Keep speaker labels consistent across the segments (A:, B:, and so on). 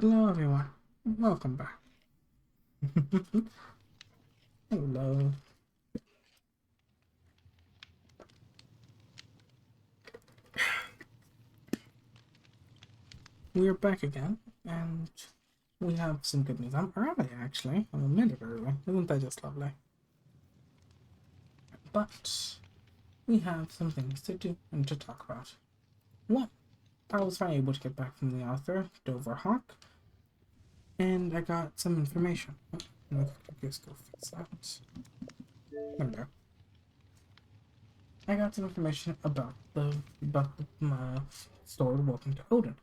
A: Hello, everyone. Welcome back. Hello. We're back again, and we have some good news. I'm early, actually. I'm a minute early. Isn't that just lovely? But we have some things to do and to talk about. One, I was finally able to get back from the author, Dover Hawk, and I got some information. Let me just go fix that. There we go. I got some information about the story Welcome to Odin.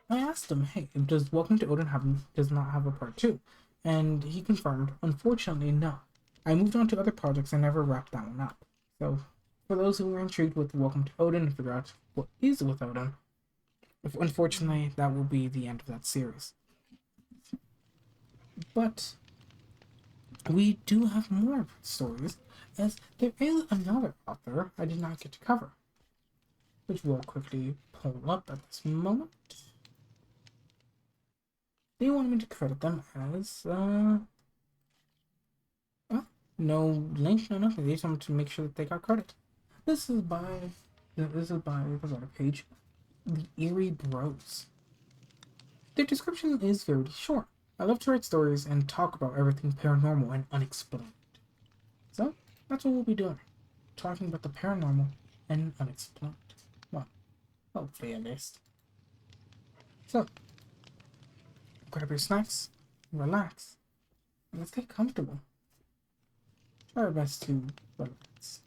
A: I asked him, hey, does Welcome to Odin does not have a part two? And he confirmed, unfortunately, no. I moved on to other projects and never wrapped that one up. So, for those who are intrigued with Welcome to Odin and figure out what is with Odin, unfortunately, that will be the end of that series. But we do have more stories, as there is another author I did not get to cover, which we'll quickly pull up at this moment. They wanted me to credit them as, no link, no nothing. They just wanted to make sure that they got credit. This is by the other page, the Eerie Bros. Their description is very short. I love to write stories and talk about everything paranormal and unexplained. So that's what we'll be doing, talking about the paranormal and unexplained. Well, hopefully at least. So grab your snacks, relax, and let's get comfortable. Try our best to relax.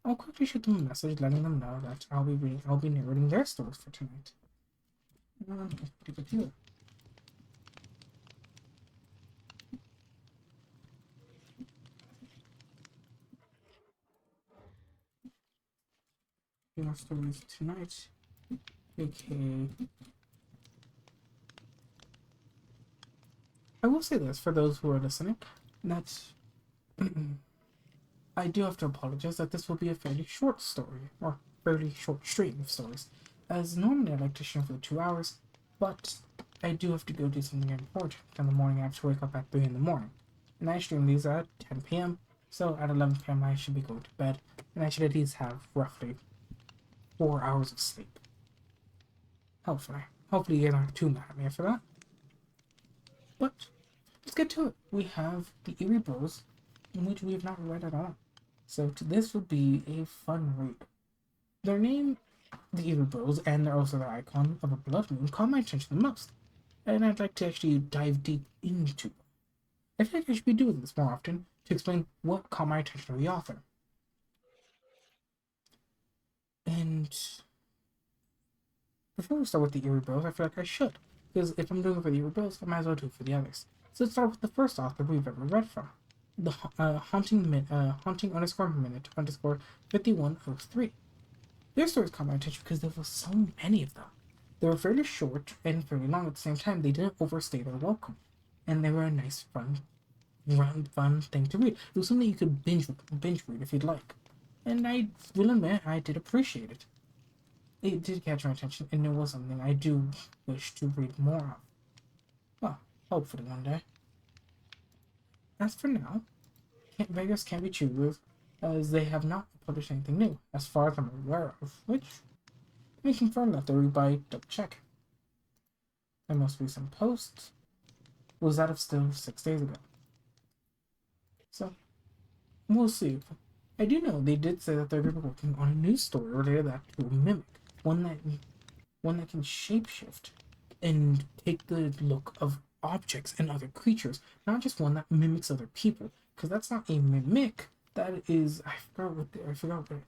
A: I'll quickly shoot them a message letting them know that I'll be narrating their stories for tonight. Pretty good here. Your stories tonight, aka. I will say this for those who are listening, that I do have to apologize that this will be a fairly short story, or fairly short stream of stories, as normally I like to stream for 2 hours, but I do have to go do something important in the morning. I have to wake up at 3 in the morning, and I stream these at 10 p.m., so at 11 p.m. I should be going to bed, and I should at least have roughly 4 hours of sleep. Hopefully. Hopefully you're not too mad at me for that. But let's get to it. We have the Eerie Bros, in which we have not read at all. So this would be a fun read. Their name, the Eerie Bros, and they're also the icon of a blood moon, caught my attention the most. And I'd like to actually dive deep into them. I feel like I should be doing this more often to explain what caught my attention of the author. And before we start with the Eerie Bros, I feel like I should. Because if I'm doing it for the Eerie Bros, I might as well do it for the others. So let's start with the first author we've ever read from. The haunting underscore minute underscore 5103. Their stories caught my attention because there were so many of them. They were fairly short and fairly long at the same time. They didn't overstay their welcome, and they were a nice, fun thing to read. It was something you could binge read if you'd like, and I will admit I did appreciate it. It did catch my attention, and it was something I do wish to read more of. Well, hopefully one day. As for now, Vegas can be choosers, as they have not published anything new, as far as I'm aware of, which we confirm that theory by double check. Their most recent post was that of still 6 days ago. So, we'll see. I do know they did say that they're going to be working on a new story related to that to mimic, one that can shapeshift and take the look of objects and other creatures, not just one that mimics other people, because that's not a mimic. That is, I forgot what it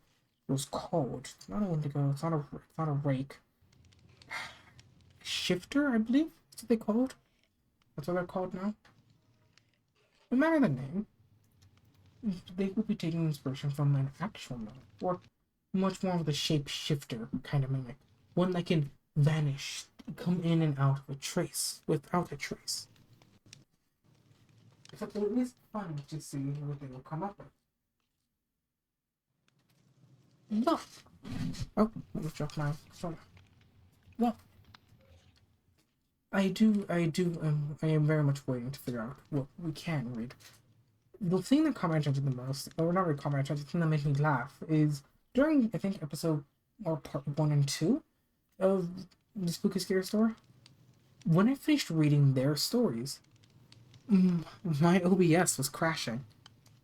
A: was called. It's not a Wendigo. It's not a rake. Shifter, I believe. That's what they called. That's what they're called now. No matter the name, they will be taking inspiration from an actual mimic, or much more of the shapeshifter kind of mimic, one that can vanish, come in and out of a trace without a trace. Except it is fun to see what they will come up with. Look! Oh, let me drop my phone. Look! I am very much waiting to figure out what we can read. The thing that caught my attention the most, or not really caught my attention, the thing that made me laugh is during, I think, episode or part 1 and 2 of the Spooky Scary Store, when I finished reading their stories, my OBS was crashing,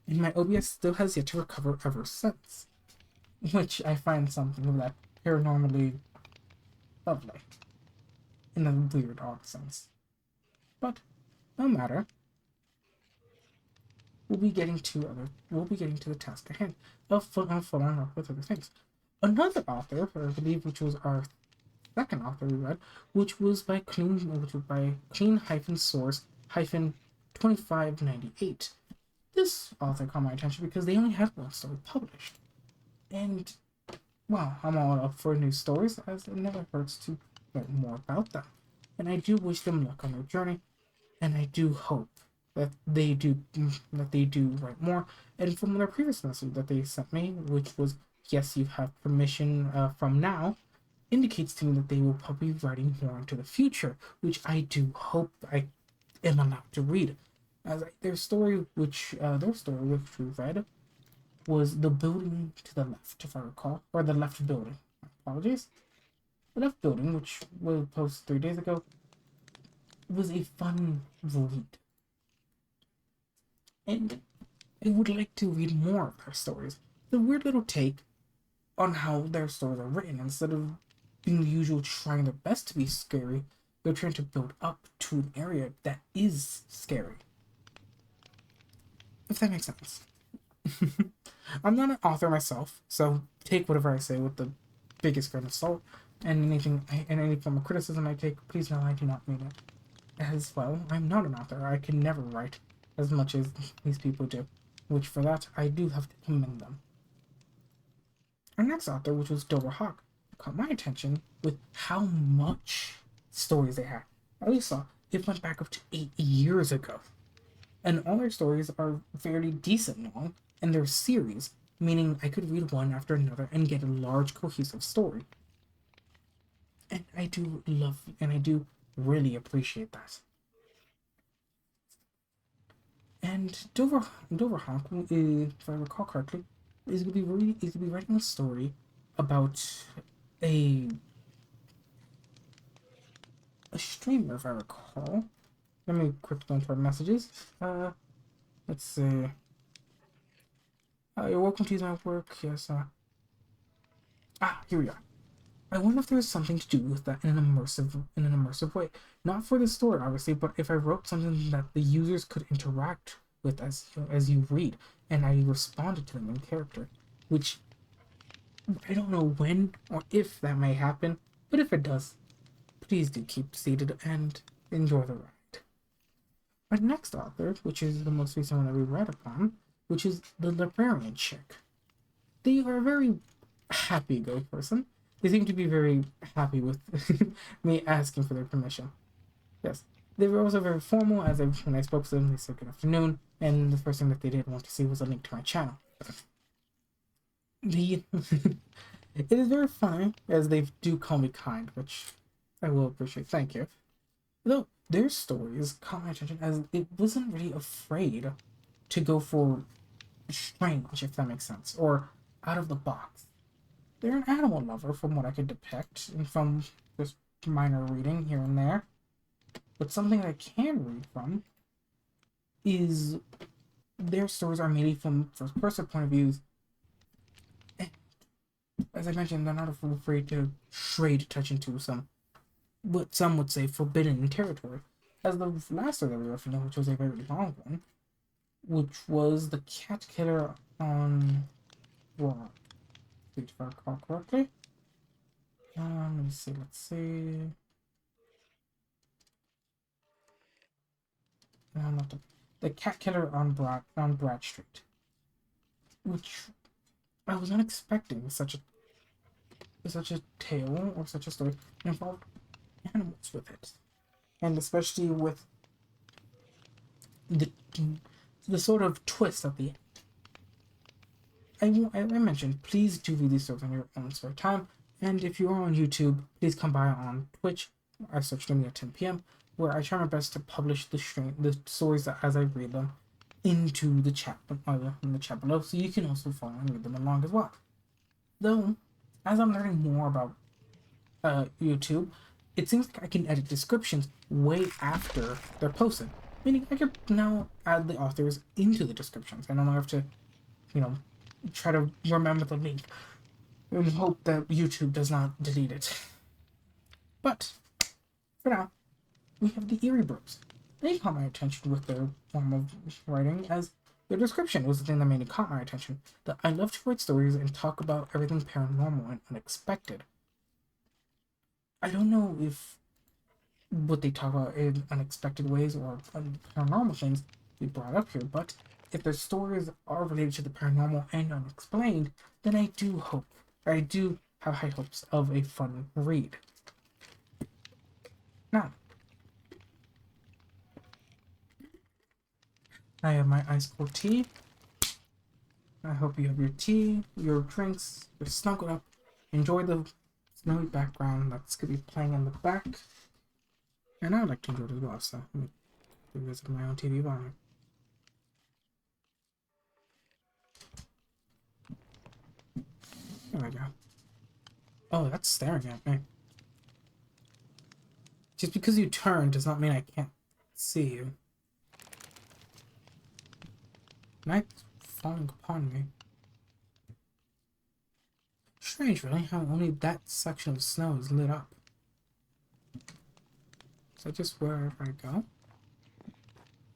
A: and my OBS still has yet to recover ever since, which I find something of that paranormally lovely, in a weird, odd sense. But no matter, we'll be getting to the task at hand of following up with other things. Another author, I believe, which was our second author we read, which was by Clean hyphen Source hyphen 2598. This author caught my attention because they only had one story published, and well, I'm all up for new stories, as it never hurts to learn more about them. And I do wish them luck on their journey, and I do hope that they do write more. And from their previous message that they sent me, which was yes, you have permission from now, indicates to me that they will probably be writing more into the future, which I do hope I am allowed to read. As their story which we read was the building to the left, if I recall, or the left building. Apologies. The left building, which was posted 3 days ago, was a fun read, and I would like to read more of their stories. The weird little take on how their stories are written. Instead of being the usual trying their best to be scary, they're trying to build up to an area that is scary. If that makes sense. I'm not an author myself, so take whatever I say with the biggest grain of salt. And any form of criticism I take, please know I do not mean it. As well, I'm not an author. I can never write as much as these people do, which for that I do have to commend them. Our next author, which was Dover Hawk, caught my attention with how much stories they had. I always saw it went back up to 8 years ago. And all their stories are fairly decent long, and they're series, meaning I could read one after another and get a large cohesive story. And I do really appreciate that. And Dover Hawk, if I recall correctly, is going to be writing a story about a streamer, if I recall. Let me quickly go into our messages. Let's see. You're welcome to use my work. Yes. Here we are. I wonder if there's something to do with that in an immersive way. Not for the story, obviously, but if I wrote something that the users could interact with as you read, and I responded to them in character, which I don't know when or if that may happen, but if it does, please do keep seated and enjoy the ride. Our next author, which is the most recent one that we read upon, which is the Librarian Chick. They are a very happy-go person. They seem to be very happy with me asking for their permission. Yes. They were also very formal, as when I spoke to them, they said good afternoon, and the first thing that they did want to see was a link to my channel. It is very funny, as they do call me kind, which I will appreciate. Thank you. Though their stories caught my attention, as it wasn't really afraid to go for strange, if that makes sense, or out of the box. They're an animal lover, from what I could depict, and from just minor reading here and there. But something I can read from is their stories are mainly from first-person point of views. And as I mentioned, they're not afraid to touch into what some would say forbidden territory. As the last story that we read from them, which was a very long one, which was The Cat Killer on Broad. If I recall correctly. Let's see. No, not the Cat Killer on Broad Street, which I was not expecting such a tale or such a story involved animals with it, and especially with the sort of twist at the end. I mentioned, please do read these stories on your own spare time, and if you are on YouTube, please come by on Twitch. I search me at 10 p.m. where I try my best to publish the stories as I read them into the chat in the chat below, so you can also follow and read them along as well. Though, as I'm learning more about YouTube, it seems like I can edit descriptions way after they're posted. Meaning I could now add the authors into the descriptions. I don't have to, you know, try to remember the link and hope that YouTube does not delete it. But for now, we have the Eerie Bros. They caught my attention with their form of writing, as their description was the thing that mainly caught my attention. That I love to write stories and talk about everything paranormal and unexpected. I don't know if what they talk about in unexpected ways or paranormal things we brought up here, but if their stories are related to the paranormal and unexplained, then I do have high hopes of a fun read. Now, I have my ice cold tea. I hope you have your tea, your drinks, you're snuggled up. Enjoy the snowy background that's going to be playing in the back. And I would like to enjoy it as well, so I'm going to visit my own TV volume. There we go. Oh, that's staring at me. Just because you turn does not mean I can't see you. Night's falling upon me. Strange, really, how only that section of snow is lit up. Is that just wherever I go?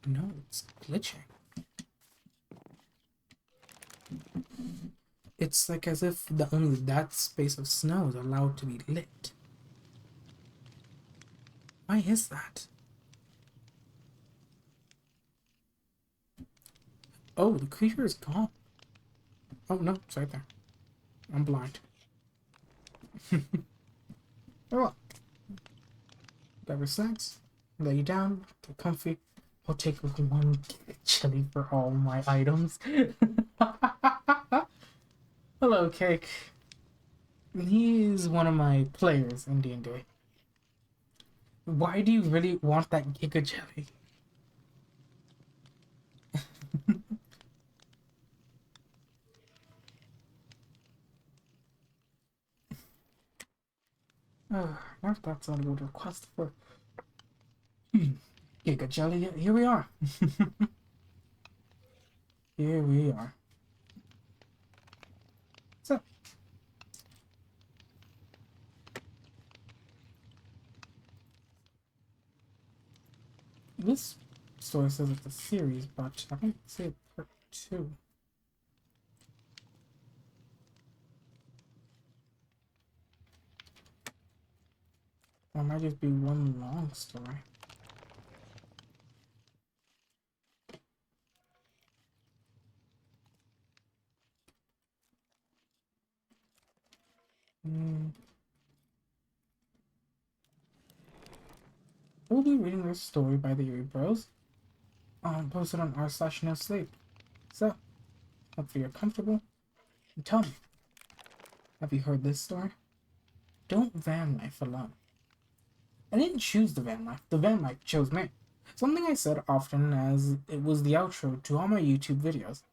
A: No, it's glitching. It's like as if only that space of snow is allowed to be lit. Why is that? Oh, the creature is gone. Oh no, it's right there. I'm blind. Oh, grab your snacks, lay you down, get comfy. I'll take one chili for all my items. Hello, Cake. He's one of my players in D&D. Why do you really want that Giga Jelly? Now that's a good request for Giga Jelly. Here we are. Here we are. So, this story says it's a series, but I think it's a part 2. Or it might just be one long story. We'll be reading this story by the Eerie Bros. Posted on r/no-sleep. So, hopefully you're comfortable. And tell me, have you heard this story? Don't van life alone. I didn't choose the van life. The van life chose me. Something I said often, as it was the outro to all my YouTube videos.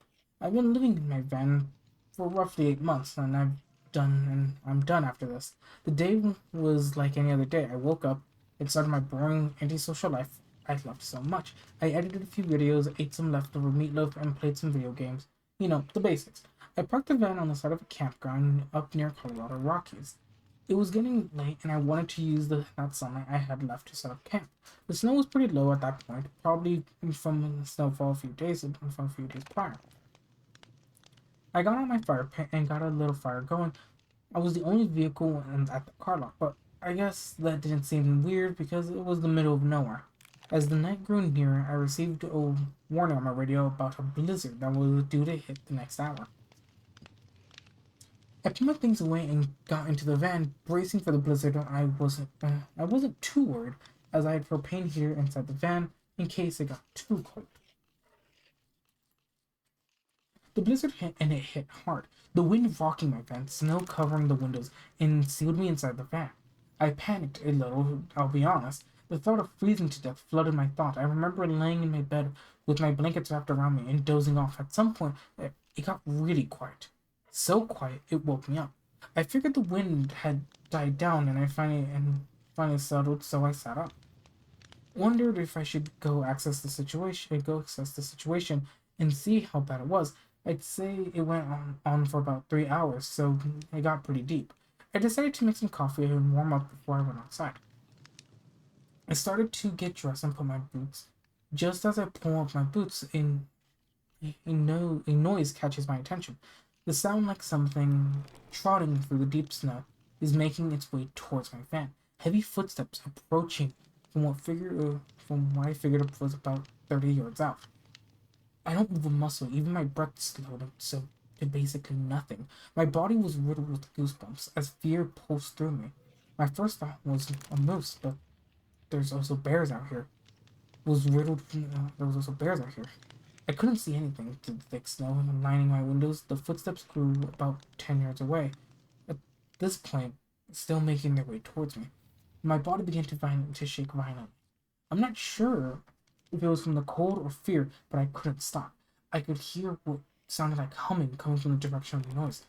A: I've been living in my van for roughly 8 months, and I'm done after this. The day was like any other day. I woke up and started my boring antisocial life I loved so much. I edited a few videos, ate some leftover meatloaf, and played some video games. You know, the basics. I parked the van on the side of a campground up near Colorado Rockies. It was getting late, and I wanted to use that sunlight I had left to set up camp. The snow was pretty low at that point, probably from the snowfall from a few days prior. I got on my fire pit and got a little fire going. I was the only vehicle at the car lot, but I guess that didn't seem weird because it was the middle of nowhere. As the night grew nearer, I received a warning on my radio about a blizzard that was due to hit the next hour. I put my things away and got into the van, bracing for the blizzard. I wasn't too worried, as I had propane heater inside the van in case it got too cold. The blizzard hit, and it hit hard. The wind rocking my van, snow covering the windows, and sealed me inside the van. I panicked a little, I'll be honest. The thought of freezing to death flooded my thought. I remember laying in my bed with my blankets wrapped around me and dozing off. At some point, it got really quiet. So quiet, it woke me up. I figured the wind had died down and I finally settled, so I sat up. Wondered if I should go assess the situation and see how bad it was. I'd say it went on for about 3 hours, so it got pretty deep. I decided to make some coffee and warm up before I went outside. I started to get dressed and put my boots. Just as I pull up my boots, a noise catches my attention. The sound like something trotting through the deep snow is making its way towards my van. Heavy footsteps approaching from what I figured was about 30 yards out. I don't move a muscle, even my breath slowed up so to basically nothing. My body was riddled with goosebumps as fear pulsed through me. My first thought was a moose, but there's also bears out here. There was also bears out here. I couldn't see anything through the thick snow lining my windows. The footsteps grew about 10 yards away. At this point, still making their way towards me. My body began to shake violently. I'm not sure if it was from the cold or fear, but I couldn't stop. I could hear what sounded like humming coming from the direction of the noise.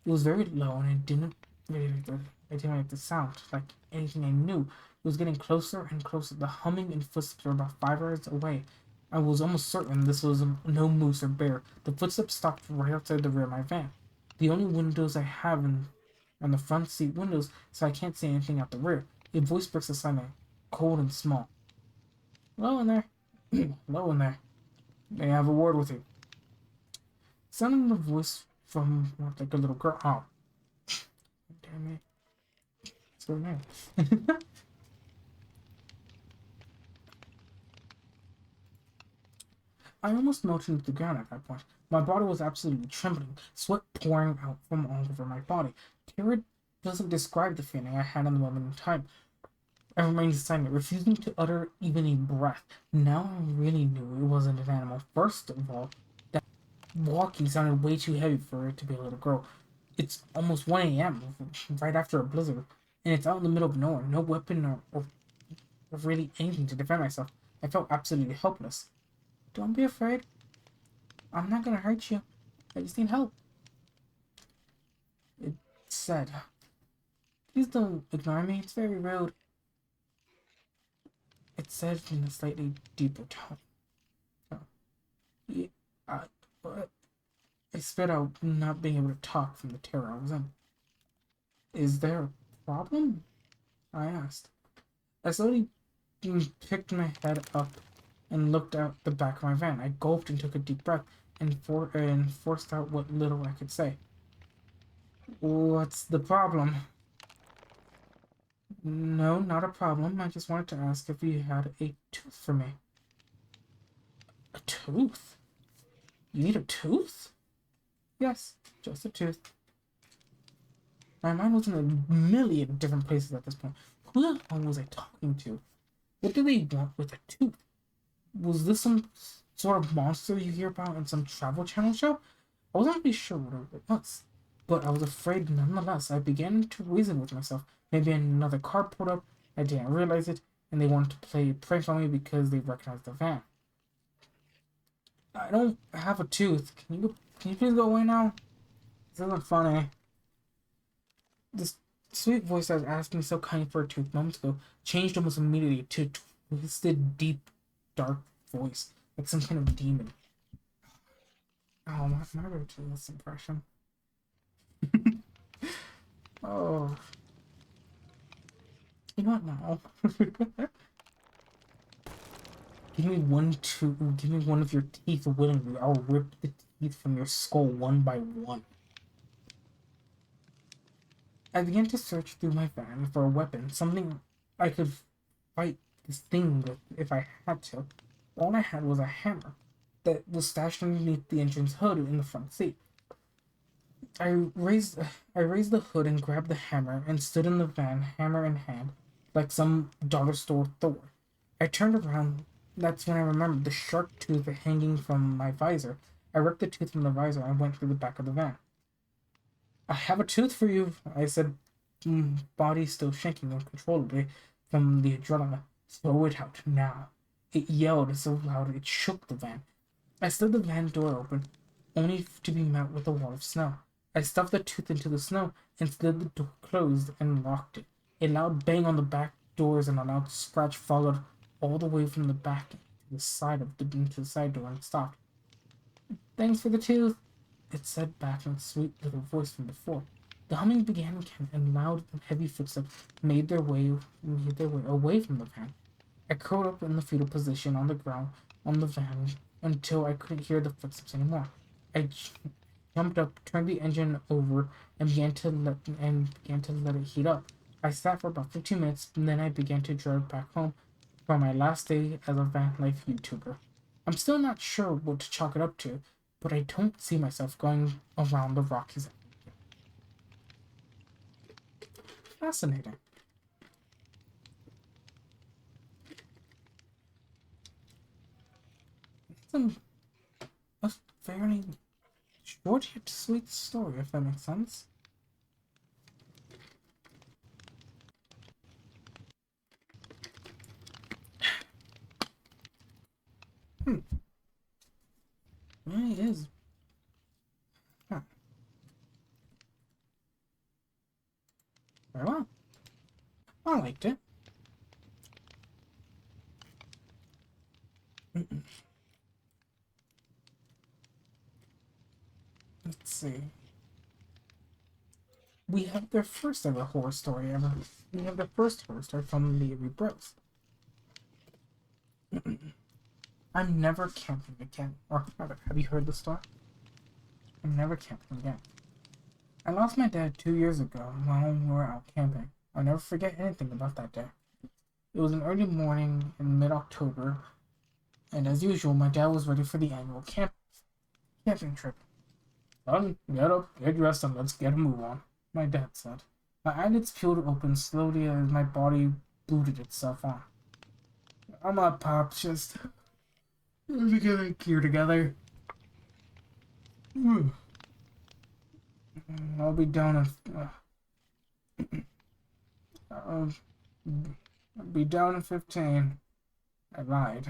A: It was very low, and I didn't like the sound like anything I knew. It was getting closer and closer. The humming and footsteps were about 5 yards away. I was almost certain this was no moose or bear. The footsteps stopped right outside the rear of my van. The only windows I have are the front seat windows, so I can't see anything out the rear. A voice breaks the silence, cold and small. Hello in there. Hello in there. May I have a word with you? Sounding a voice from like a little girl. Oh, damn it. What's going on? I almost melted into the ground at that point. My body was absolutely trembling, sweat pouring out from all over my body. Terror doesn't describe the feeling I had in the moment in time. I remained silent, refusing to utter even a breath. Now I really knew it wasn't an animal. First of all, that walking sounded way too heavy for it to be a little girl. It's almost 1 a.m., right after a blizzard, and it's out in the middle of nowhere. No weapon or really anything to defend myself. I felt absolutely helpless. Don't be afraid. I'm not gonna hurt you. I just need help. It said, please don't ignore me. It's very rude. It said in a slightly deeper tone. Oh. Yeah, I spit out, not being able to talk from the terror I was in. Is there a problem? I asked. I slowly picked my head up and looked out the back of my van. I gulped and took a deep breath and forced out what little I could say. What's the problem? No, not a problem. I just wanted to ask if you had a tooth for me. A tooth? You need a tooth? Yes, just a tooth. My mind was in a million different places at this point. Who the hell was I talking to? What do they want with a tooth? Was this some sort of monster you hear about in some travel channel show? I wasn't really sure what it was, but I was afraid nonetheless. I began to reason with myself. Maybe another car pulled up, I didn't realize it, and they wanted to play a prank on me because they recognized the van. I don't have a tooth. Can you please go away now? This isn't funny. This sweet voice that was asking me so kindly for a tooth moments ago changed almost immediately to a twisted, deep, dark voice, like some kind of demon. Oh, my road to this impression. Oh. You know what now? Give me one of your teeth willingly. I'll rip the teeth from your skull one by one. I began to search through my van for a weapon, something I could fight this thing with if I had to. All I had was a hammer that was stashed underneath the engine's hood in the front seat. I raised the hood and grabbed the hammer and stood in the van, hammer in hand, like some dollar store Thor. I turned around. That's when I remembered the shark tooth hanging from my visor. I ripped the tooth from the visor and went through the back of the van. I have a tooth for you, I said body still shaking uncontrollably from the adrenaline. Throw it out now. It yelled so loud it shook the van. I slid the van door open, only to be met with a wall of snow. I stuffed the tooth into the snow and slid the door closed and locked it. A loud bang on the back doors and a loud scratch followed all the way from the back to the side of the into the side door and stopped. Thanks for the tooth, it said back in a sweet little voice from before. The humming began again, and loud and heavy footsteps made their way away from the van. I curled up in the fetal position on the ground on the van until I couldn't hear the footsteps anymore. I jumped up, turned the engine over, and began to let it heat up. I sat for about 15 minutes, and then I began to drive back home for my last day as a van life YouTuber. I'm still not sure what to chalk it up to, but I don't see myself going around the Rockies. Fascinating. It's a fairly short yet sweet story, if that makes sense. Yeah, it is. Huh. Very well. I liked it. Let's see. We have their first ever horror story ever. We have the first horror story from the Avery Bros. I'm never camping again. Or rather, have you heard the story? I'm never camping again. I lost my dad 2 years ago while we were out camping. I'll never forget anything about that day. It was an early morning in mid-October, and as usual, my dad was ready for the annual camping trip. Son, get up, get dressed, and let's get a move on, my dad said. My eyelids peeled open slowly as my body booted itself on. I'm up, Pops, just... we get a gear together. I'll be down in... I'll be down in 15. I lied.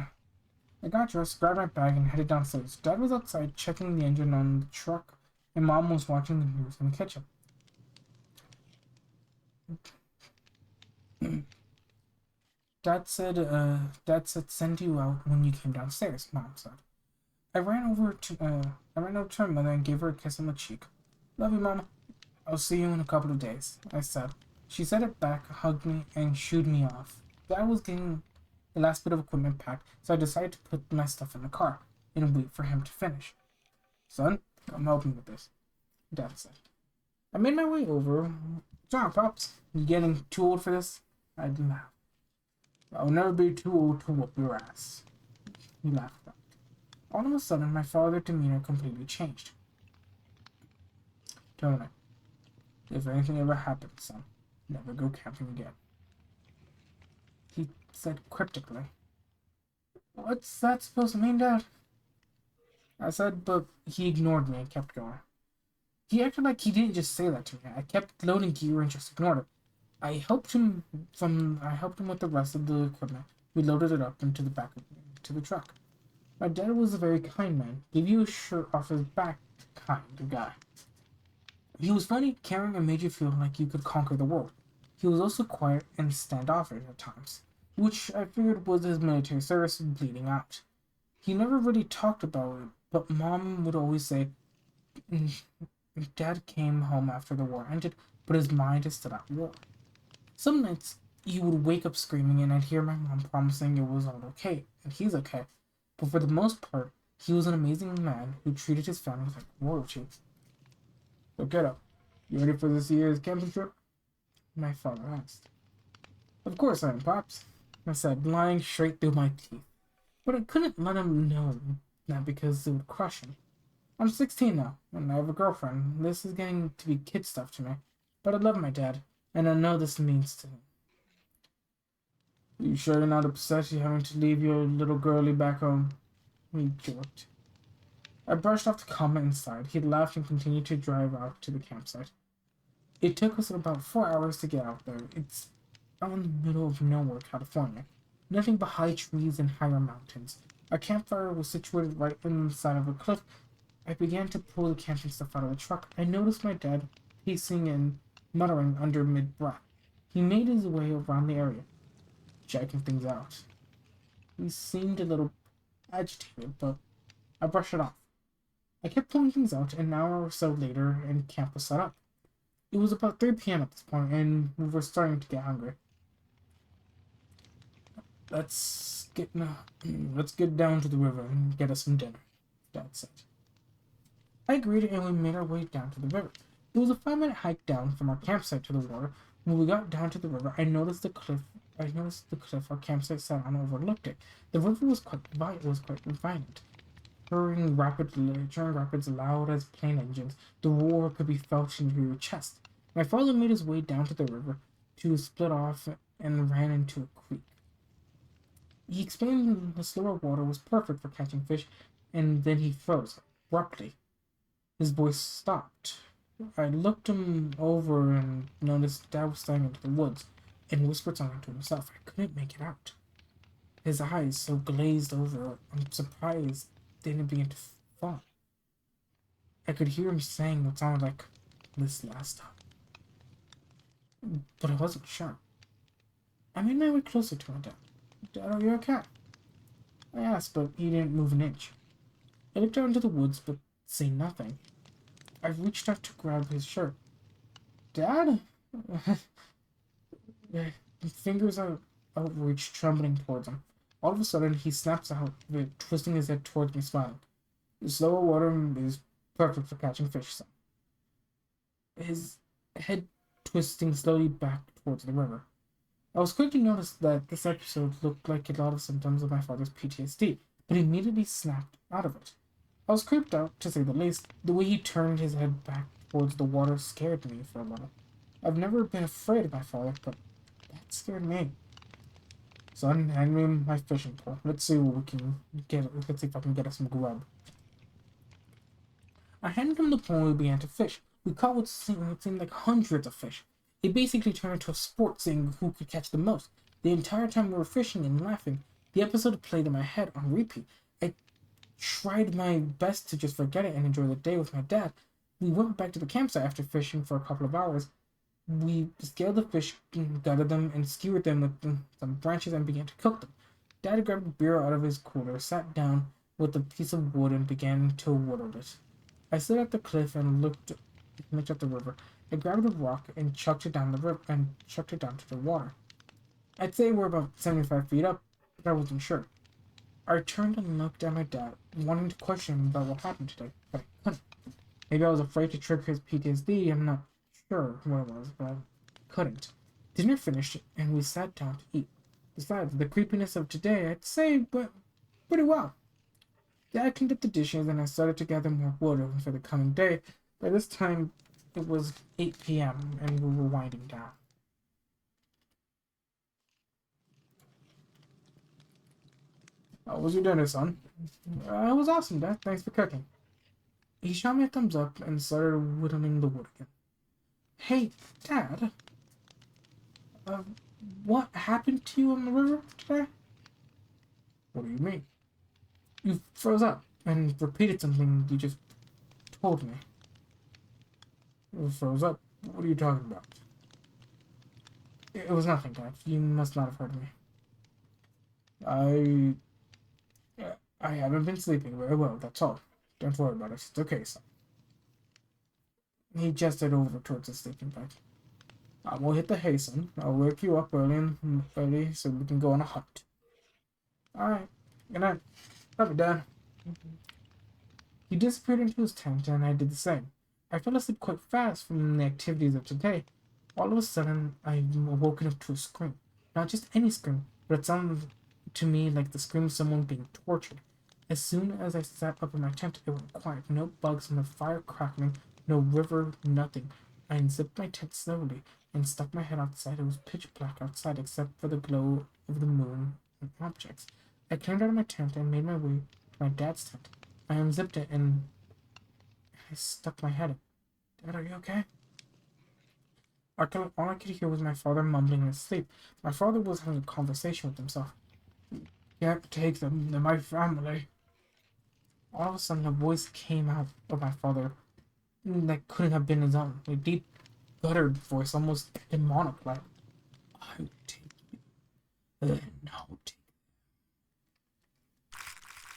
A: I got dressed, grabbed my bag, and headed downstairs. Dad was outside checking the engine on the truck, and Mom was watching the news in the kitchen. Dad said send you out when you came downstairs, Mom said. I ran over to my mother and gave her a kiss on the cheek. Love you, Mama. I'll see you in a couple of days, I said. She said it back, hugged me, and shooed me off. Dad was getting the last bit of equipment packed, so I decided to put my stuff in the car and wait for him to finish. Son, come help me with this, Dad said. I made my way over. John, Pops, you getting too old for this? I laughed. I'll never be too old to whoop your ass. He laughed back. All of a sudden, my father's demeanor completely changed. Tony, if anything ever happens, son, never go camping again. He said cryptically. What's that supposed to mean, Dad? I said, but he ignored me and kept going. He acted like he didn't just say that to me. I kept loading gear and just ignored it. I helped him with the rest of the equipment. We loaded it up into the truck. My dad was a very kind man, give you a shirt off his back kind of guy. He was funny, caring, and made you feel like you could conquer the world. He was also quiet and standoffish at times, which I figured was his military service bleeding out. He never really talked about it, but Mom would always say, Dad came home after the war ended, but his mind is still at war. Some nights, he would wake up screaming and I'd hear my mom promising it was all okay, and he's okay. But for the most part, he was an amazing man who treated his family like royalty. So get up. You ready for this year's camping trip? My father asked. Of course I am, Pops, I said, lying straight through my teeth. But I couldn't let him know that because it would crush him. I'm 16 now, and I have a girlfriend. This is getting to be kid stuff to me. But I love my dad, and I know this means to him. You sure you're not upset you're having to leave your little girlie back home? He joked. I brushed off the comment inside. He laughed and continued to drive out to the campsite. It took us about 4 hours to get out there. It's out in the middle of nowhere, California. Nothing but high trees and higher mountains. Our campfire was situated right inside of a cliff. I began to pull the camping stuff out of the truck. I noticed my dad pacing and muttering under mid-breath. He made his way around the area, checking things out. He seemed a little agitated, but I brushed it off. I kept pulling things out. An hour or so later, and camp was set up. It was about 3 p.m. at this point, and we were starting to get hungry. Let's get let's get down to the river and get us some dinner, Dad said. I agreed, and we made our way down to the river. It was a 5-minute hike down from our campsite to the water. When we got down to the river, I noticed the cliff. Our campsite sat on overlooked it. The river was quite violent. Churning rapids loud as plane engines. The roar could be felt into your chest. My father made his way down to the river to split off and ran into a creek. He explained the slower water was perfect for catching fish, and then he froze abruptly. His voice stopped. I looked him over and noticed Dad was staring into the woods and whispered something to himself. I couldn't make it out. His eyes so glazed over, I'm surprised they didn't begin to fall. I could hear him saying what sounded like this last time, but I wasn't sure. I made my way closer to my dad. Dad, are you okay? I asked, but he didn't move an inch. I looked out into the woods, but saw nothing. I reached out to grab his shirt. Dad? His fingers are outreached, trembling towards him. All of a sudden, he snaps out of it, twisting his head towards me, smiling. The slower water is perfect for catching fish, son. His head twisting slowly back towards the river. I was quick to notice that this episode looked like a lot of symptoms of my father's PTSD, but he immediately snapped out of it. I was creeped out, to say the least. The way he turned his head back towards the water scared me for a little. I've never been afraid of my father, but that scared me. Son, hand me my fishing pole. Let's see what we can get. Let's see if I can get us some grub. I handed him the pole and we began to fish. We caught what seemed like hundreds of fish. It basically turned into a sport, seeing who could catch the most. The entire time we were fishing and laughing, the episode played in my head on repeat. I tried my best to just forget it and enjoy the day with my dad. We went back to the campsite after fishing for a couple of hours. We scaled the fish, gutted them, and skewered them with some branches and began to cook them. Dad grabbed a beer out of his cooler, sat down with a piece of wood, and began to whittle it. I stood at the cliff and looked at the river. I grabbed a rock and chucked it down the river and chucked it down to the water. I'd say we're about 75 feet up, but I wasn't sure. I turned and looked at my dad, wanting to question him about what happened today, but I couldn't. Maybe I was afraid to trigger his PTSD. I'm not sure what it was, but I couldn't. Dinner finished, and we sat down to eat. Besides, the creepiness of today, I'd say, but pretty well. Dad cleaned up the dishes, and I started to gather more wood for the coming day. By this time, it was 8 p.m., and we were winding down. How was your dinner, son? It was awesome, Dad. Thanks for cooking. He shot me a thumbs up and started whittling the wood again. Hey, Dad. Uh, what happened to you on the river today? What do you mean? You froze up and repeated something you just told me. You froze up? What are you talking about? It was nothing, Dad. You must not have heard me. I haven't been sleeping very well, that's all. Don't worry about it. It's okay, son. He gestured over towards the sleeping bag. I will hit the hay, son. I'll wake you up early so we can go on a hunt. Alright. Good night. Love you, Dad. He disappeared into his tent, and I did the same. I fell asleep quite fast from the activities of today. All of a sudden, I woken up to a scream. Not just any scream, but it sounded to me like the scream of someone being tortured. As soon as I sat up in my tent, it went quiet. No bugs, no fire crackling, no river, nothing. I unzipped my tent slowly and stuck my head outside. It was pitch black outside except for the glow of the moon and objects. I climbed out of my tent and made my way to my dad's tent. I unzipped it and I stuck my head in. Dad, are you okay? All I could hear was my father mumbling in his sleep. My father was having a conversation with himself. Can't take them, they're my family. All of a sudden, a voice came out of my father that couldn't have been his own. A deep, guttered voice, almost demonic like, I will take you. No, take.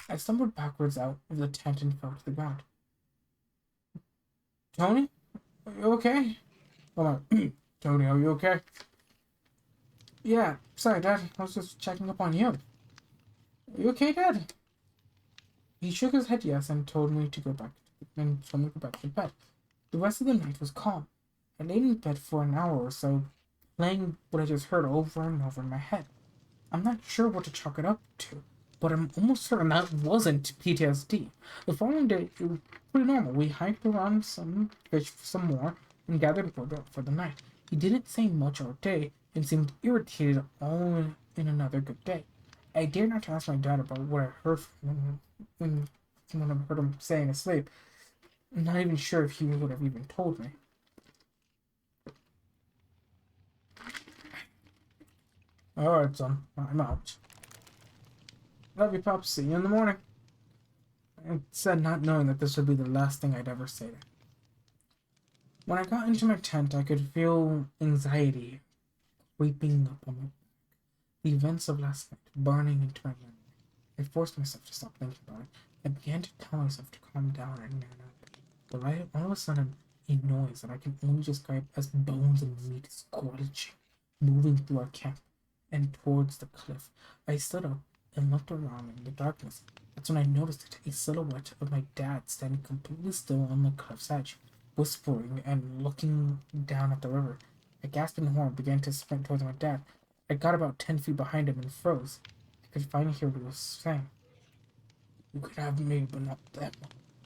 A: I stumbled backwards out of the tent and fell to the ground. Tony? Are you okay? Hold on. Tony, are you okay? Yeah, sorry, Dad. I was just checking up on you. Are you okay, Dad? He shook his head yes and told me to go back to bed. The rest of the night was calm. I laid in bed for an hour or so, playing what I just heard over and over in my head. I'm not sure what to chalk it up to, but I'm almost certain that wasn't PTSD. The following day, it was pretty normal. We hiked around some, fished some more, and gathered wood up for the night. He didn't say much all day and seemed irritated all in another good day. I dared not to ask my dad about what I heard from him when I heard him saying asleep. I'm not even sure if he would have even told me. Alright, son. I'm out. Love you, Pop. See you in the morning. I said, not knowing that this would be the last thing I'd ever say to him. When I got into my tent, I could feel anxiety creeping up on me. The events of last night burning into my memory. I forced myself to stop thinking about it. I began to tell myself to calm down and man up. But all of a sudden, a noise that I can only describe as bones and meat squelching, moving through our camp and towards the cliff. I stood up and looked around in the darkness. That's when I noticed it, a silhouette of my dad standing completely still on the cliff's edge, whispering and looking down at the river. I gasped in horror and began to sprint towards my dad. I got about 10 feet behind him and froze. I could finally hear what he was saying. You could have me, but not them.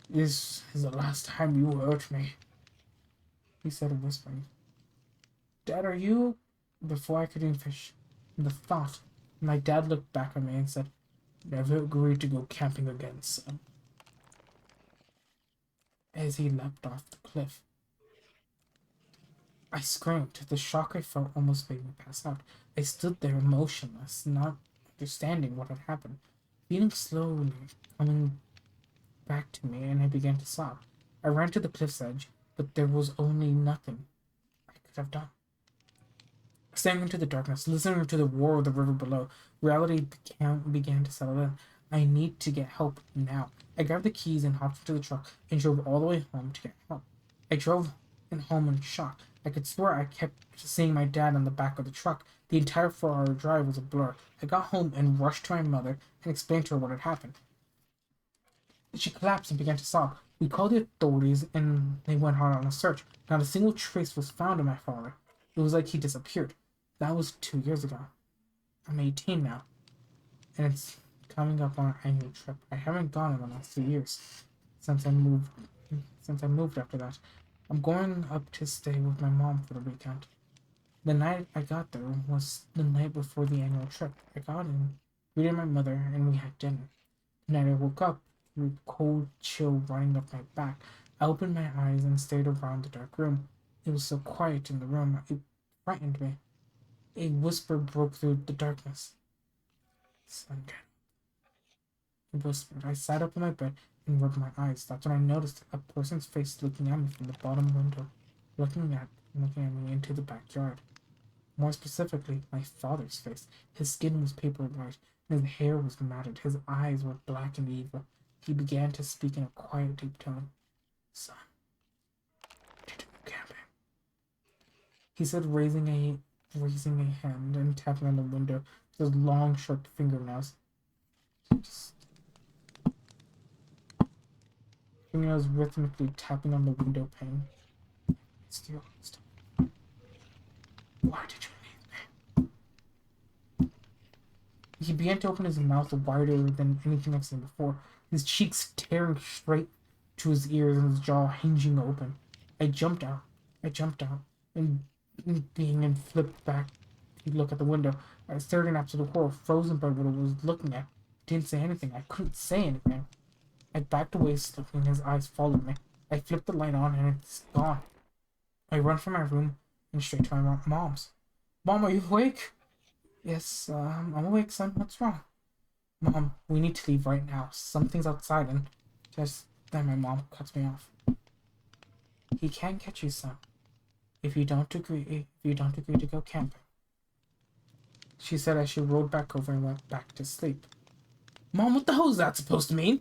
A: This is the last time you hurt me, he said, whispering. Dad, are you? Before I could even finish the thought, my dad looked back at me and said, Never agreed to go camping again, son. As he leapt off the cliff. I screamed. The shock I felt almost made me pass out. I stood there motionless, not understanding what had happened, feeling slowly coming back to me, and I began to sob. I ran to the cliff's edge, but there was only nothing I could have done. Staring into the darkness, listening to the roar of the river below, reality began to settle in. I need to get help now. I grabbed the keys and hopped into the truck and drove all the way home to get help. I drove home in shock. I could swear I kept seeing my dad on the back of the truck. The entire 4-hour drive was a blur. I got home and rushed to my mother and explained to her what had happened. She collapsed and began to sob. We called the authorities and they went hard on a search. Not a single trace was found of my father. It was like he disappeared. That was 2 years ago. I'm 18 now, and it's coming up on our annual trip. I haven't gone in the last 2 years since I moved. After that, I'm going up to stay with my mom for the weekend. The night I got there was the night before the annual trip. I got in, greeted my mother, and we had dinner. The night I woke up, with a cold chill running up my back, I opened my eyes and stared around the dark room. It was so quiet in the room, it frightened me. A whisper broke through the darkness. Son, it whispered. I sat up in my bed and rubbed my eyes. That's when I noticed a person's face looking at me from the bottom window, looking at me into the backyard. More specifically, my father's face. His skin was paper white, and his hair was matted. His eyes were black and evil. He began to speak in a quiet, deep tone. Son, did you go camping? He said, raising a hand and tapping on the window with his long, sharp fingernails. Fingernails rhythmically tapping on the window pane. Still. Why did you leave me? He began to open his mouth wider than anything I've seen before, his cheeks tearing straight to his ears and his jaw hinging open. I jumped out, and flipped back to look at the window. I stared in absolute horror, frozen by what I was looking at. I didn't say anything. I couldn't say anything. I backed away slowly, and his eyes followed me. I flipped the light on, and it's gone. I run from my room and straight to my mom's. Mom, are you awake? Yes, I'm awake, son. What's wrong? Mom, we need to leave right now. Something's outside, and just then my mom cuts me off. He can't catch you, son. If you don't agree to go camping. She said as she rolled back over and went back to sleep. Mom, what the hell is that supposed to mean?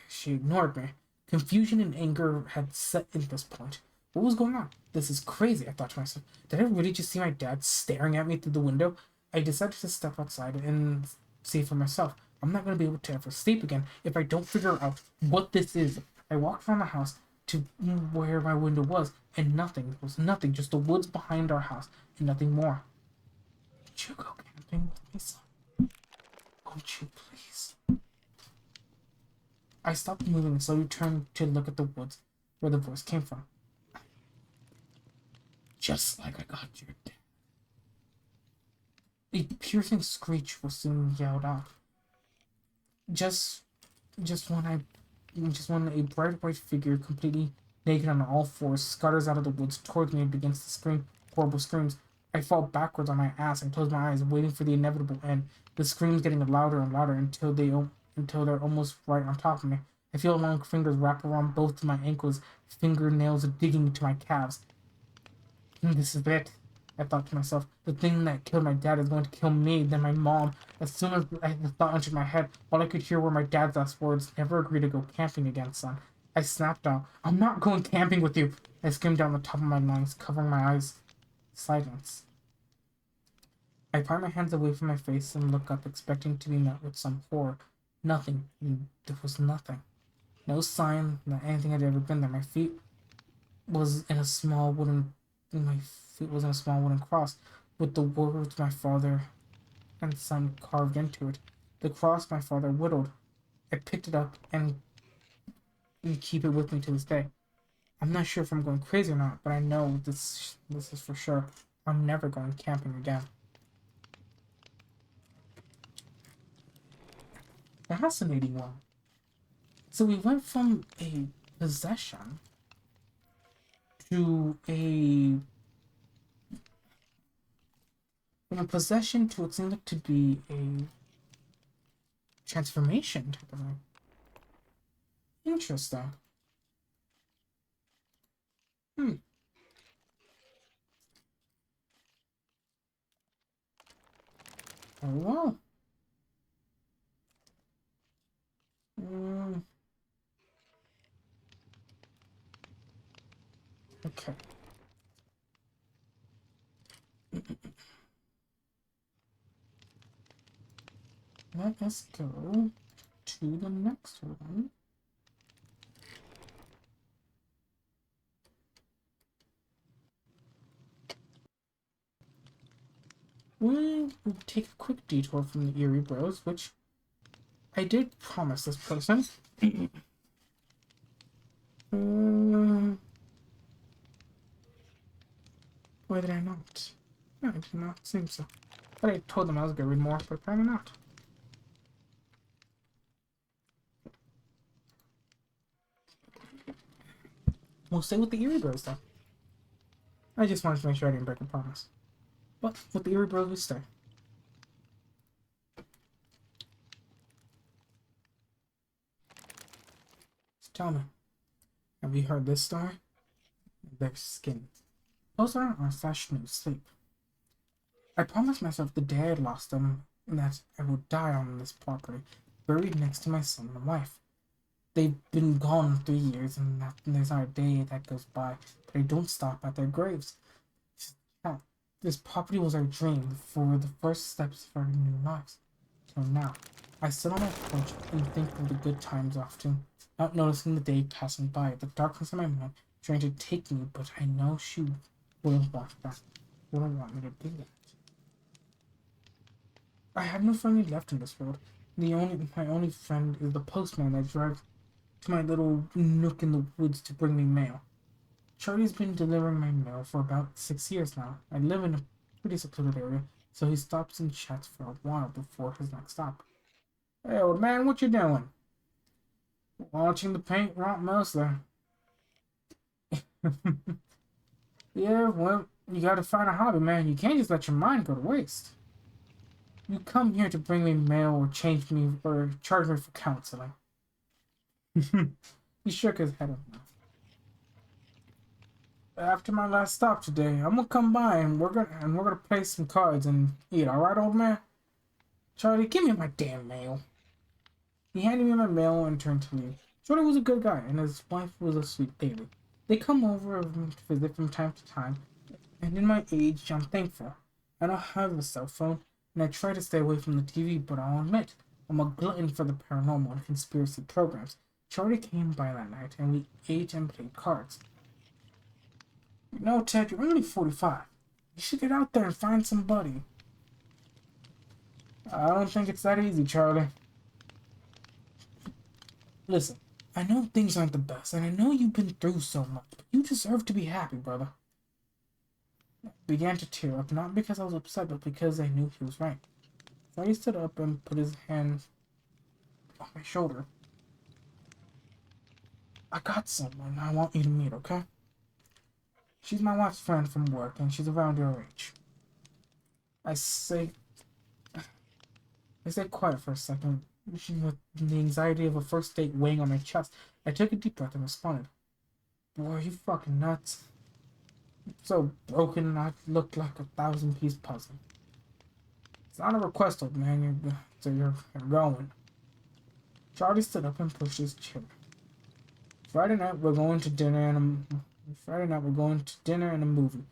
A: She ignored me. Confusion and anger had set in this point. What was going on? This is crazy, I thought to myself. Did I really just see my dad staring at me through the window? I decided to step outside and see for myself. I'm not going to be able to ever sleep again if I don't figure out what this is. I walked around the house to where my window was, and nothing. There was nothing, just the woods behind our house, and nothing more. Would you go camping with me, son? Won't you please? I stopped moving and slowly turned to look at the woods where the voice came from. Just like I got your dad. A piercing screech was soon yelled out. Just, just when a bright white figure, completely naked on all fours, scutters out of the woods towards me and begins to scream horrible screams. I fall backwards on my ass and close my eyes, waiting for the inevitable end. The screams getting louder and louder until they're almost right on top of me. I feel long fingers wrap around both of my ankles, fingernails digging into my calves. This is it. I thought to myself, the thing that killed my dad is going to kill me, then my mom. As soon as the thought entered my head, all I could hear were my dad's last words, never agree to go camping again, son. I snapped out, I'm not going camping with you. I screamed down the top of my lungs, covering my eyes. Silence. I pry my hands away from my face and look up, expecting to be met with some horror. Nothing. There was nothing. No sign that anything had ever been there. Was in a small wooden my feet was in a small wooden cross with the words my father and son carved into it. The cross my father whittled. I picked it up and keep it with me to this day. I'm not sure if I'm going crazy or not, but I know this is for sure. I'm never going camping again. Fascinating one. So we went from a possession to from a possession to what seemed like to be a transformation type of thing. Interesting. Hmm. Oh well. Mm, okay. Let us go to the next one. We'll take a quick detour from the Eerie Bros, which I did promise this person. Why did I not? No, I did not seem so. But I told them I was going to read more, but apparently not. We'll stay with the Eerie Bros, though. I just wanted to make sure I didn't break a promise. But with the Eerie Bros, we stay. So tell me, have you heard this story? Their skin. Poster or slash new sleep. I promised myself the day I lost them that I would die on this property, buried next to my son and wife. They've been gone 3 years, and there's not a day that goes by that I don't stop at their graves. Yeah, this property was our dream for the first steps of our new lives. Till now, I sit on my porch and think of the good times often, not noticing the day passing by, the darkness in my mind trying to take me, but I know she wouldn't want that. Wouldn't want me to do that. I have no family left in this world. My only friend is the postman that drives to my little nook in the woods to bring me mail. Charlie's been delivering my mail for about 6 years now. I live in a pretty secluded area, so he stops and chats for a while before his next stop. Hey, old man, what you doing? Watching the paint rot mostly. Yeah, well, you gotta find a hobby, man. You can't just let your mind go to waste. You come here to bring me mail or change me or charge me for counseling. He shook his head. After my last stop today, I'm gonna come by and we're gonna play some cards and eat. All right, old man. Charlie, give me my damn mail. He handed me my mail and turned to leave. Charlie was a good guy, and his wife was a sweet lady. They come over to visit from time to time, and in my age, I'm thankful. I don't have a cell phone, and I try to stay away from the TV, but I'll admit, I'm a glutton for the paranormal and conspiracy programs. Charlie came by that night, and we ate and played cards. You know, Ted, you're only 45. You should get out there and find somebody. I don't think it's that easy, Charlie. Listen, I know things aren't the best, and I know you've been through so much, but you deserve to be happy, brother. I began to tear up, not because I was upset, but because I knew he was right. Freddie stood up and put his hand on my shoulder. I got someone I want you to meet, okay? She's my wife's friend from work, and she's around your age. I say, I stayed quiet for a second, with the anxiety of a first date weighing on my chest. I took a deep breath and responded, "Boy, are you fucking nuts? So broken and I look like a 1,000-piece puzzle." It's not a request, old man. You're going. Charlie stood up and pushed his chair. Friday night we're going to dinner and Friday night we're going to dinner and a movie.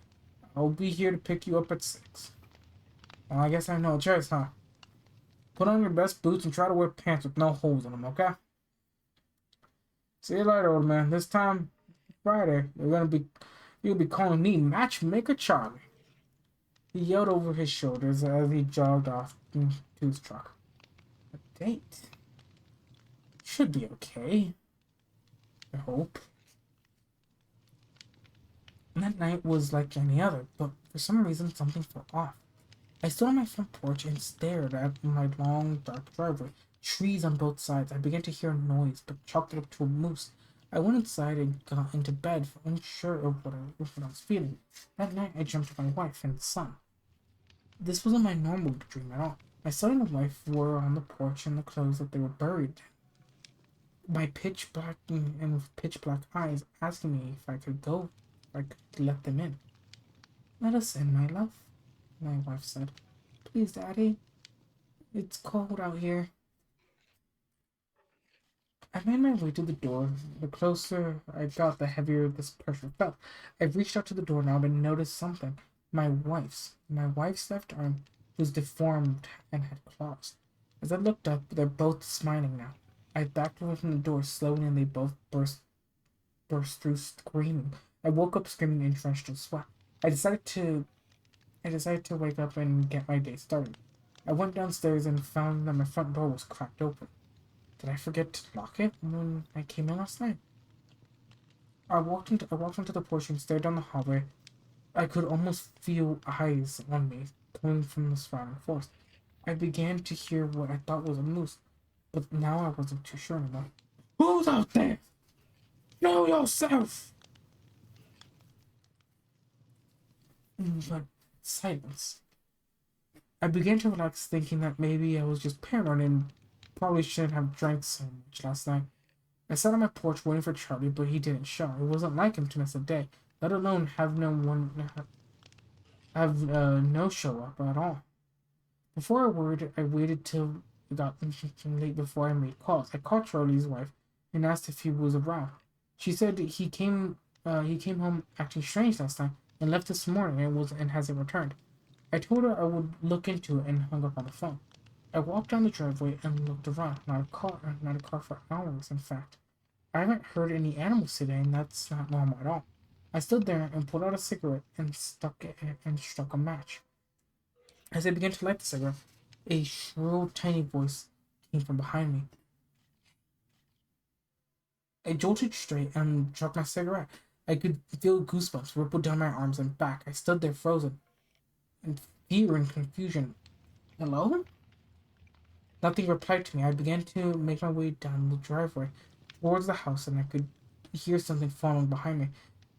A: I'll be here to pick you up at 6. Well, I guess I have no choice, huh? Put on your best boots and try to wear pants with no holes in them, okay? See you later, old man. This time, Friday, you'll be calling me Matchmaker Charlie. He yelled over his shoulders as he jogged off to his truck. A date? Should be okay. I hope. And that night was like any other, but for some reason something felt off. I stood on my front porch and stared at my long, dark driveway. Trees on both sides. I began to hear a noise, but chalked it up to a moose. I went inside and got into bed, unsure of what I was feeling. That night, I dreamt of my wife and son. This wasn't my normal dream at all. My son and wife were on the porch in the clothes that they were buried in. My pitch black and with pitch black eyes, asking me if I could go, if I could let them in. "Let us in, my love," my wife said. "Please, Daddy. It's cold out here." I made my way to the door. The closer I got, the heavier this pressure felt. I reached out to the doorknob and noticed something. My wife's left arm was deformed and had claws. As I looked up, they're both smiling now. I backed away from the door slowly, and they both burst through screaming. I woke up screaming and drenched in sweat. I decided to wake up and get my day started. I went downstairs and found that my front door was cracked open. Did I forget to lock it when I came in last night? I walked onto the porch and stared down the hallway. I could almost feel eyes on me coming from the surrounding forest. I began to hear what I thought was a moose, but now I wasn't too sure anymore. "Who's out there? Know yourself!" But silence. I began to relax, thinking that maybe I was just paranoid and probably shouldn't have drank so much last night. I sat on my porch waiting for Charlie, but he didn't show. It wasn't like him to miss a day, let alone have no show up at all. Before I waited till it got late before I made calls. I called Charlie's wife and asked if he was around. She said he came home acting strange last night and left this morning and hasn't returned. I told her I would look into it and hung up on the phone. I walked down the driveway and looked around. Not a car for hours, in fact. I haven't heard any animals today, and that's not normal at all. I stood there and pulled out a cigarette and struck a match. As I began to light the cigarette, a shrill, tiny voice came from behind me. I jolted straight and struck my cigarette. I could feel goosebumps ripple down my arms and back. I stood there frozen, in fear and confusion. "Hello?" Nothing replied to me. I began to make my way down the driveway towards the house, and I could hear something falling behind me.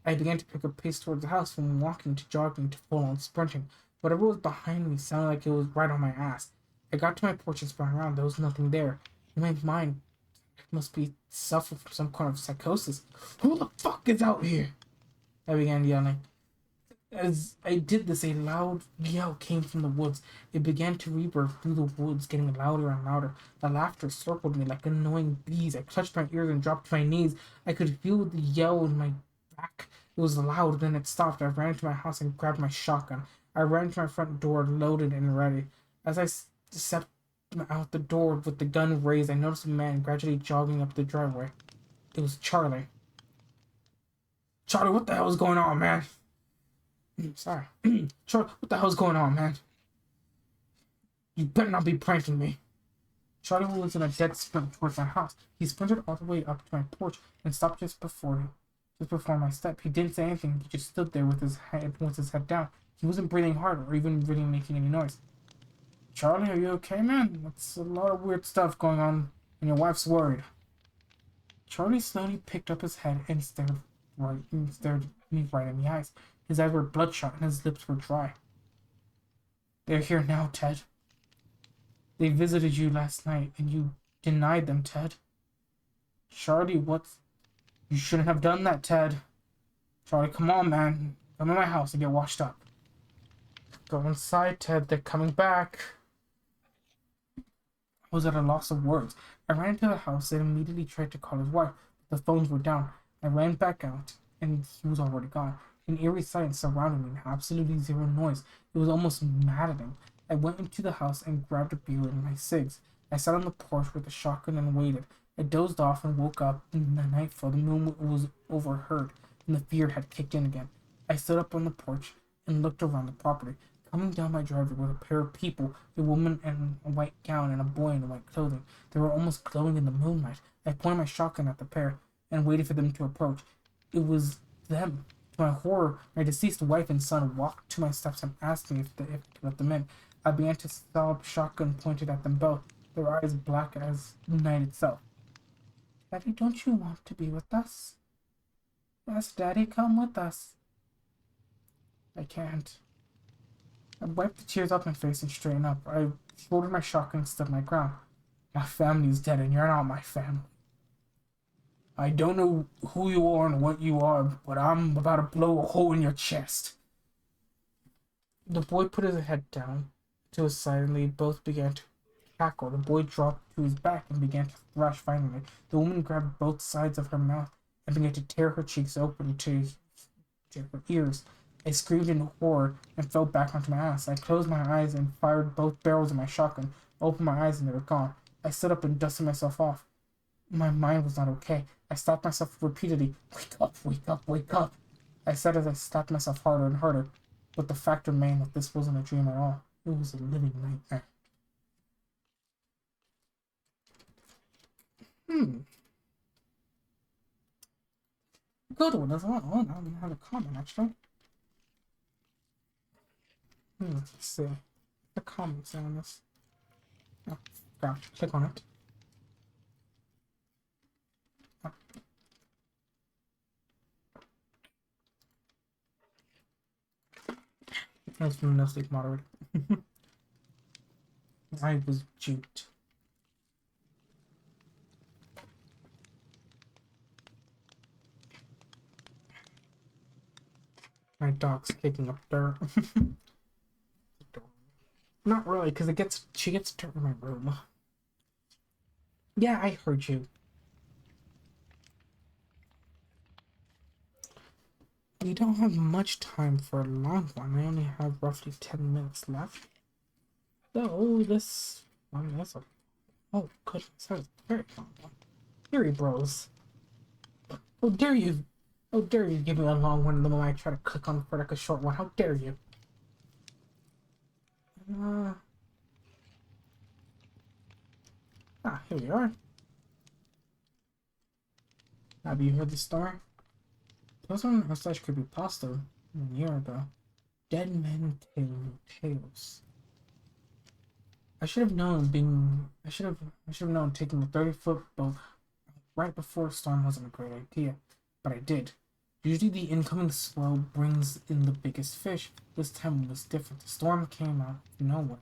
A: I began to pick up pace towards the house, from walking to jogging to full-on sprinting. Whatever was behind me sounded like it was right on my ass. I got to my porch and spun around. There was nothing there. In my mind, I must be suffering from some kind of psychosis. Who the fuck is out here? I began yelling. As I did this, a loud yell came from the woods. It began to reverb through the woods, getting louder and louder. The laughter circled me like annoying bees. I clutched my ears and dropped to my knees. I could feel the yell in my back. It was loud, then it stopped. I ran into my house and grabbed my shotgun. I ran to my front door, loaded and ready. As I stepped out the door with the gun raised, I noticed a man gradually jogging up the driveway. It was Charlie. Charlie, what the hell is going on, man? Sorry. Charlie, what the hell's going on, man? You better not be pranking me. Charlie was in a dead sprint towards my house. He sprinted all the way up to my porch and stopped just before my step. He didn't say anything. He just stood there with his head down. He wasn't breathing hard or even really making any noise. Charlie, are you okay, man? That's a lot of weird stuff going on, and your wife's worried. Charlie slowly picked up his head and stared me right in the eyes. His eyes were bloodshot and his lips were dry. They're here now, Ted. They visited you last night and you denied them, Ted. Charlie, you shouldn't have done that, Ted. Charlie, come on, man. Come in my house and get washed up. Go inside, Ted. They're coming back. I was at a loss of words. I ran into the house and immediately tried to call his wife. The phones were down. I ran back out and he was already gone. An eerie silence surrounded me, absolutely zero noise. It was almost maddening. I went into the house and grabbed a beer and my cigs. I sat on the porch with a shotgun and waited. I dozed off and woke up in the nightfall. The moon was overhead, and the fear had kicked in again. I stood up on the porch and looked around the property. Coming down my driveway were a pair of people, a woman in a white gown and a boy in white clothing. They were almost glowing in the moonlight. I pointed my shotgun at the pair and waited for them to approach. It was them. To my horror, my deceased wife and son walked to my steps and asked me if I could let them in. I began to sob, shotgun pointed at them both, their eyes black as night itself. Daddy, don't you want to be with us? Yes, Daddy, come with us. I can't. I wiped the tears off my face and straightened up. I shouldered my shotgun and stood my ground. My family's dead and you're not my family. I don't know who you are and what you are, but I'm about to blow a hole in your chest. The boy put his head down to his side and they both began to cackle. The boy dropped to his back and began to thrash violently. The woman grabbed both sides of her mouth and began to tear her cheeks open to her ears. I screamed in horror and fell back onto my ass. I closed my eyes and fired both barrels of my shotgun. I opened my eyes and they were gone. I stood up and dusted myself off. My mind was not okay. I stopped myself repeatedly. Wake up, wake up, wake up. I said as I slapped myself harder and harder. But the fact remained that this wasn't a dream at all. It was a living nightmare. Good one as well. Oh, now we have a comment, actually. Let's see. The comments on this. Oh, gosh. Click on it. Oh. That's from No Sleep Moderate. I was duped. My dog's kicking up dirt. Not really, because she gets dirt in my room. Yeah, I heard you. We don't have much time for a long one. I only have roughly 10 minutes left. So this one is a goodness, that was a very long one. Here, bros. How dare you? How dare you give me a long one the moment I try to click on for like a short one? How dare you? Here we are. Have you heard the story? Those are a such creepypasta a year ago. Dead Men Tell Tales. I should have known taking a 30-foot boat right before a storm wasn't a great idea, but I did. Usually the incoming swell brings in the biggest fish. This time was different. The storm came out of nowhere.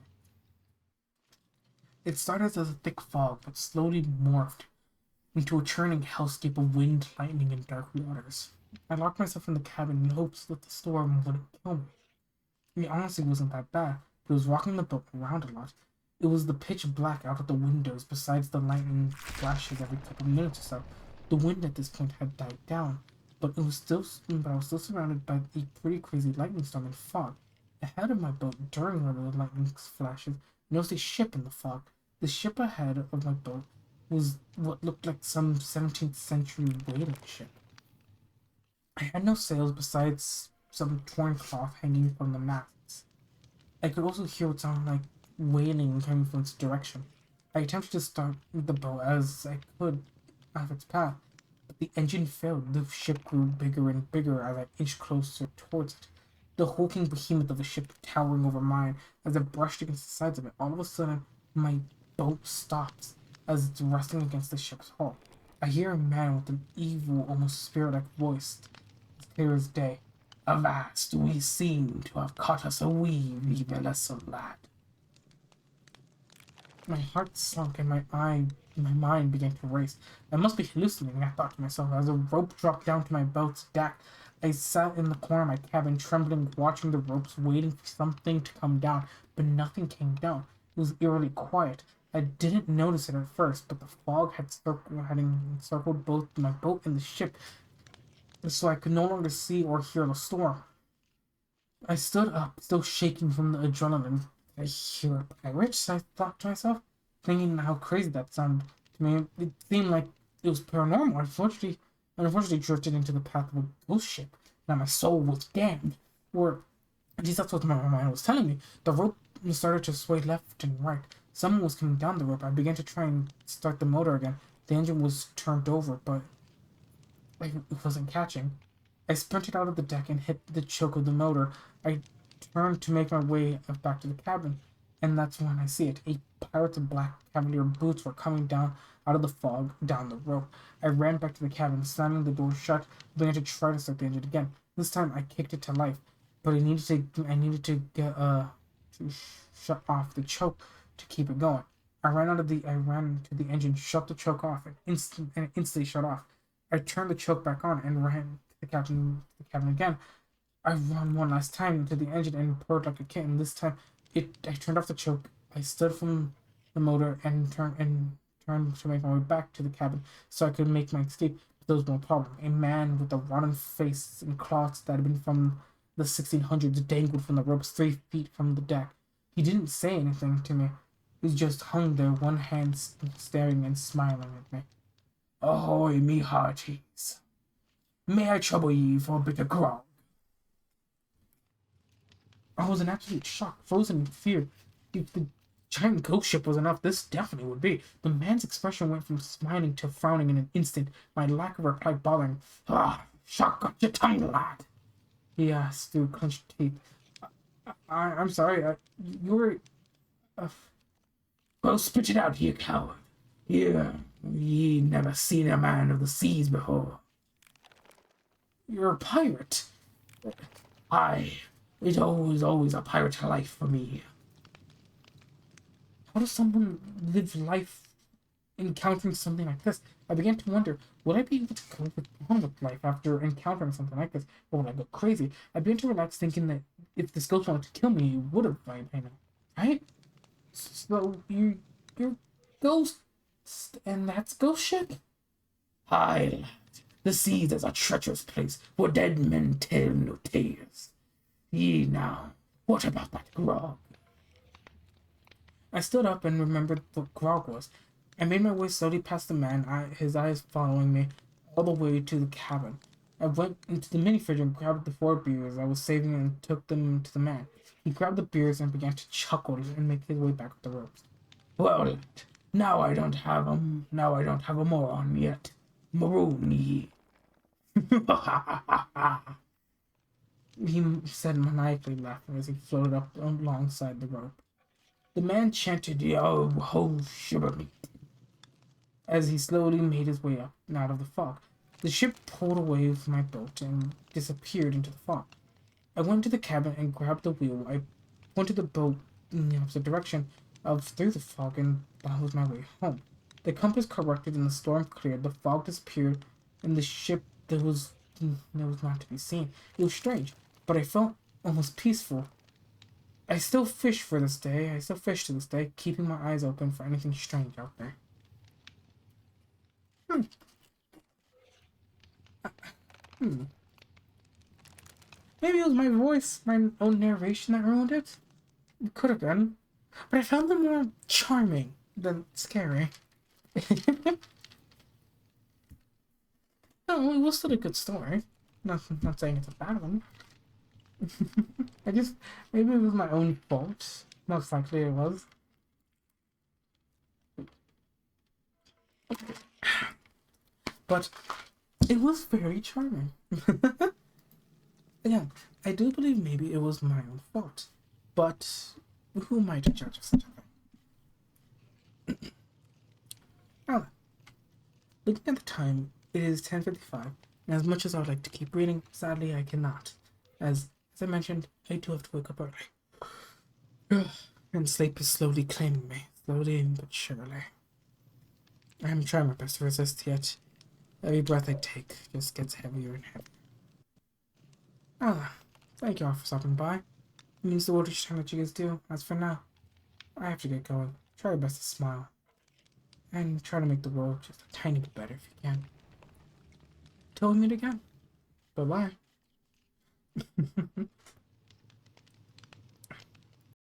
A: It started as a thick fog, but slowly morphed into a churning hellscape of wind, lightning, and dark waters. I locked myself in the cabin in hopes that the storm wouldn't kill me. I mean, honestly, it wasn't that bad. It was rocking the boat around a lot. It was the pitch black out of the windows, besides the lightning flashes every couple of minutes or so. The wind at this point had died down, but I was still surrounded by a pretty crazy lightning storm and fog. Ahead of my boat, during one of the lightning flashes, I noticed a ship in the fog. The ship ahead of my boat was what looked like some 17th century whaling ship. I had no sails besides some torn cloth hanging from the masts. I could also hear what sounded like wailing coming from its direction. I attempted to start the boat as I could out of its path, but the engine failed. The ship grew bigger and bigger as I inched closer towards it. The hulking behemoth of the ship towering over mine as I brushed against the sides of it. All of a sudden, my boat stops as it's resting against the ship's hull. I hear a man with an evil, almost spirit-like voice, as clear as day. Avast, we seem to have caught us a wee vessel, lad. My heart sunk and my mind began to race. I must be hallucinating, I thought to myself. As a rope dropped down to my boat's deck, I sat in the corner of my cabin, trembling, watching the ropes, waiting for something to come down, but nothing came down. It was eerily quiet. I didn't notice it at first, but the fog had encircled both my boat and the ship, so I could no longer see or hear the storm. I stood up, still shaking from the adrenaline. I hear a pirate, I thought to myself, thinking how crazy that sounded to me. It seemed like it was paranormal. Unfortunately drifted into the path of a ghost ship. Now my soul was damned. Or at least that's what my mind was telling me. The rope started to sway left and right. Someone was coming down the rope. I began to try and start the motor again. The engine was turned over, but it wasn't catching. I sprinted out of the deck and hit the choke of the motor. I turned to make my way back to the cabin, and that's when I see it. A pirate's black cavalier boots were coming down out of the fog down the rope. I ran back to the cabin, slamming the door shut, began to try to start the engine again. This time I kicked it to life, but I needed to get to shut off the choke to keep it going. I ran to the engine, shut the choke off, and it instantly shut off. I turned the choke back on and ran to the cabin again. I ran one last time into the engine and purred like a kitten. This time, I turned off the choke. I stood from the motor and turned to make my way back to the cabin so I could make my escape. But there was no problem. A man with a rotten face and claws that had been from the 1600s dangled from the ropes 3 feet from the deck. He didn't say anything to me. He just hung there, one hand staring and smiling at me. Ahoy, me hearties. May I trouble ye for a bit of grog? I was in absolute shock, frozen in fear. If the giant ghost ship was enough, this definitely would be. The man's expression went from smiling to frowning in an instant, my lack of reply bothering. Shock got your tongue, lad, he asked through clenched teeth. I'm sorry, you were... Well, spit it out, you coward. Here, ye never seen a man of the seas before. You're a pirate. Aye, it's always a pirate life for me. How does someone live life encountering something like this? I began to wonder, would I be able to go on with life after encountering something like this? Or would I go crazy? I began to relax, thinking that if this ghost wanted to kill me, he would have by now. Right? So, you're ghost, and that's ghost ship? Aye, lad. The seas is a treacherous place, where dead men tell no tales. Ye now, what about that grog? I stood up and remembered what grog was. I made my way slowly past the man, his eyes following me, all the way to the cabin. I went into the mini fridge and grabbed the 4 beers I was saving and took them to the man. He grabbed the beers and began to chuckle and make his way back up the ropes. Well, now I don't have a moron yet. Maroon ye. He said maniacally, laughing as he floated up alongside the rope. The man chanted, "Yo ho, shiver me," as he slowly made his way up and out of the fog. The ship pulled away from my boat and disappeared into the fog. I went to the cabin and grabbed the wheel. I pointed the boat in the opposite direction of through the fog, and that was my way home. The compass corrected and the storm cleared. The fog disappeared, and the ship there was not to be seen. It was strange, but I felt almost peaceful. I still fish for this day. I still fish to this day, keeping my eyes open for anything strange out there. Hmm. Hmm. Maybe it was my voice, my own narration that ruined it. It could have been. But I found them more charming than scary. No, it was still a good story. Not saying it's a bad one. I just maybe it was my own fault. Most likely it was. But it was very charming. Again, I do believe maybe it was my own fault. But who am I to judge such a thing? Now, looking at the time, it is 10:55, and as much as I would like to keep reading, sadly I cannot. As I mentioned, I do have to wake up early. And sleep is slowly claiming me, slowly but surely. I'm trying my best to resist, yet every breath I take just gets heavier and heavier. Ah, thank you all for stopping by. It means the world each time that you guys do. As for now, I have to get going. Try your best to smile, and try to make the world just a tiny bit better if you can. Till we meet again. Bye bye.